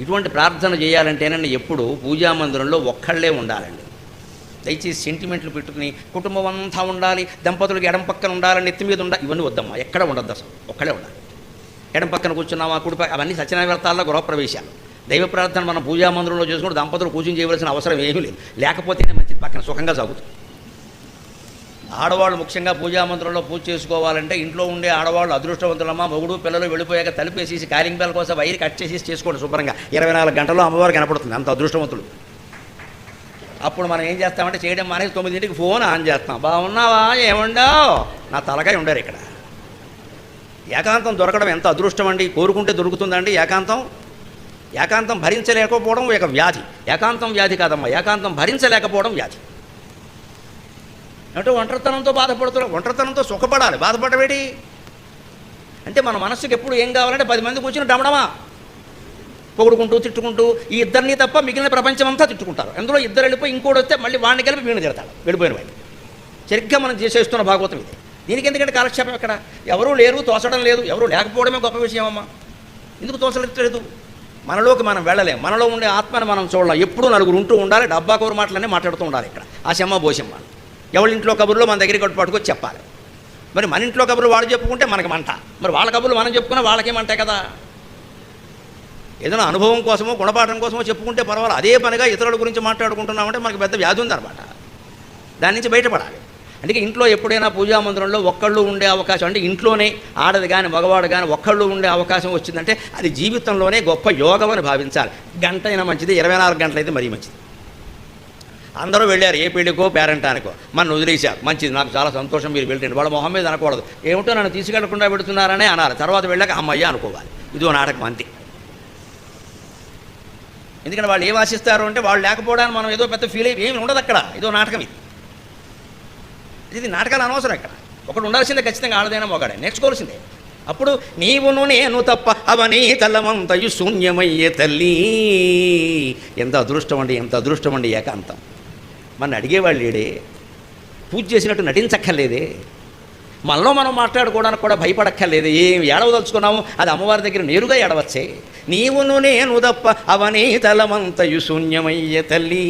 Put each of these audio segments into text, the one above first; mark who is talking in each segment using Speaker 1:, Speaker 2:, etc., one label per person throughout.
Speaker 1: ఇటువంటి ప్రార్థన చేయాలంటేనండి ఎప్పుడు పూజామందిరంలో ఒక్కళ్ళే ఉండాలండి. దయచేసి సెంటిమెంట్లు పెట్టుకుని కుటుంబం అంతా ఉండాలి, దంపతులకు ఎడం పక్కన ఉండాలని నెత్తి మీద ఉండాలి, ఇవన్నీ వద్దమ్మా. ఎక్కడ ఉండద్దు, అసలు ఒక్కడే ఉండాలి. ఎడం పక్కన కూర్చున్నామా, కుడిపై, అవన్నీ సత్యనారాయణ వ్రతాల్లో గృహప్రవేశాలు. దైవ ప్రార్థన మనం పూజామందిరంలో చేసుకుంటే దంపతులు కూర్చొని చేయవలసిన అవసరం ఏమీ లేదు. లేకపోతేనే మంచిది, పక్కన సుఖంగా సాగుతుంది. ఆడవాళ్ళు ముఖ్యంగా పూజామందిరంలో పూజ చేసుకోవాలంటే ఇంట్లో ఉండే ఆడవాళ్ళు అదృష్టవంతులమ్మా. మొగుడు పిల్లలు వెళ్ళిపోయాక తలుపేసేసి కాలింగ్ బెల్ కోసం వైర్ కట్ చేసి చేసుకోండి శుభ్రంగా. 24 గంటల్లో అమ్మవారు కనపడుతుంది, అంత అదృష్టవంతులు. అప్పుడు మనం ఏం చేస్తామంటే చేయడం మానేసి 9ంటికి ఫోన్ ఆన్ చేస్తాం. బాగున్నావా, ఏముండావు, నా తలకాయ ఉండరు. ఇక్కడ ఏకాంతం దొరకడం ఎంత అదృష్టం అండి. కోరుకుంటే దొరుకుతుందండి ఏకాంతం. ఏకాంతం భరించలేకపోవడం ఒక వ్యాధి. ఏకాంతం వ్యాధి కాదమ్మా, ఏకాంతం భరించలేకపోవడం వ్యాధి. అంటే ఒంటరితనంతో బాధపడుతున్నాం, ఒంటరితనంతో సుఖపడాలి, బాధపడవేటి అంటే మన మనస్సుకి ఎప్పుడు ఏం కావాలంటే 10 మంది కూర్చుని డమడమా పొగుడుకుంటూ తిట్టుకుంటూ ఈ ఇద్దరిని తప్ప మిగిలిన ప్రపంచం అంతా తిట్టుకుంటారు. అందులో ఇద్దరు వెళ్ళిపోయి ఇంకోటి వస్తే మళ్ళీ వాడిని కలిపి వీడిని తిడతాడు వెళ్ళిపోయిన వాడిని. సరిగ్గా మనం చేసేస్తున్న భాగవతం ఇది. దీనికి ఎందుకంటే కాలక్షేపం ఎక్కడ, ఎవరూ లేరు, తోచడం లేదు. ఎవరూ లేకపోవడమే గొప్ప విషయం అమ్మా. ఎందుకు తోచలేదు? మనలోకి మనం వెళ్ళలేం, మనలో ఉండే ఆత్మని మనం చూడలేం. ఎప్పుడూ నలుగురు ఉంటూ ఉండాలి, డబ్బా కూర మాటలన్నీ మాట్లాడుతూ ఉండాలి. ఇక్కడ ఆ శమ్మ బోసమ్మ ఎవరి ఇంట్లో కబుర్లో మన దగ్గరికి పట్టుకొచ్చి చెప్పాలి. మరి మన ఇంట్లో కబుర్లు వాడు చెప్పుకుంటే మనకి మంట, మరి వాళ్ళ కబుర్లు మనం చెప్పుకున్నా వాళ్ళకేమంటాయి కదా. ఏదైనా అనుభవం కోసమో గుణపాఠం కోసమో చెప్పుకుంటే పర్వాలేదు, అదే పనిగా ఇతరుల గురించి మాట్లాడుకుంటున్నామంటే మనకు పెద్ద వ్యాధి ఉందన్నమాట. దాని నుంచి బయటపడాలి. అందుకే ఇంట్లో ఎప్పుడైనా పూజామందిరంలో ఒక్కళ్ళు ఉండే అవకాశం, అంటే ఇంట్లోనే ఆడది కానీ మగవాడు కానీ ఒక్కళ్ళు ఉండే అవకాశం వచ్చిందంటే అది జీవితంలోనే గొప్ప యోగం అని భావించాలి. గంట అయినా మంచిది, 24 గంటలైతే మరీ మంచిది. అందరూ వెళ్ళారు ఏ పెళ్ళికో పేరెంటానికో, మన వదిలేశారు, మంచిది, నాకు చాలా సంతోషం, మీరు వెళ్ళండి. వాళ్ళ మొహం మీద అనకూడదు, ఏమిటో నన్ను తీసుకెళ్లకుండా పెడుతున్నారనే అనాలి. తర్వాత వెళ్ళాక అమ్మయ్య అనుకోవాలి. ఇదో నాటకం అంతే. ఎందుకంటే వాళ్ళు ఏం ఆశిస్తారు అంటే వాళ్ళు లేకపోవడానికి మనం ఏదో పెద్ద ఫీల్ అయ్యి ఏమి ఉండదు అక్కడ, ఏదో నాటకం ఇది. ఇది నాటకాలు అనవసరం. ఇక్కడ ఒకడు ఉండాల్సిందే ఖచ్చితంగా, ఆడదైనా మొగాడే నేర్చుకోవాల్సిందే. అప్పుడు నీవును నేను తప్ప అవనీ తల్లమంతయు శూన్యమయ్యే తల్లి. ఎంత అదృష్టం అండి, ఎంత అదృష్టం అండి ఏకాంతం. మన అడిగేవాళ్ళు లేడే, పూజ చేసినట్టు నటించక్కర్లేదే, మనలో మనం మాట్లాడుకోవడానికి కూడా భయపడక్కర్లేదు. ఏం ఏడవదలుచుకున్నాము అది అమ్మవారి దగ్గర నేరుగా ఏడవచ్చే. నీవును నేను తప్ప అవనీ తలమంతయు శూన్యమయ్యే తల్లి.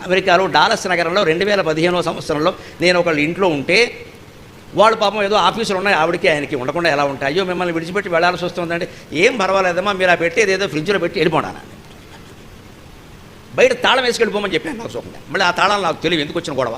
Speaker 1: అమెరికాలో డాలస్ నగరంలో 2015వ సంవత్సరంలో నేను ఒకళ్ళు ఇంట్లో ఉంటే, వాళ్ళు పాపం ఏదో ఆఫీసులు ఉన్నాయి ఆవిడకి ఆయనకి, ఉండకుండా ఎలా ఉంటాయి. అయ్యో మిమ్మల్ని విడిచిపెట్టి వెళ్ళాల్సి వస్తుందంటే, ఏం పర్వాలేదమ్మా, మీరు ఆ పెట్టేది ఏదో ఫ్రిడ్జ్లో పెట్టి వెళ్ళిపోడాను, బయట తాళం వేసుకెళ్ళిపోమని చెప్పాను నాకు సుఖంగా. మళ్ళీ ఆ తాళాలు నాకు తెలియదు ఎందుకు వచ్చిన గొడవ.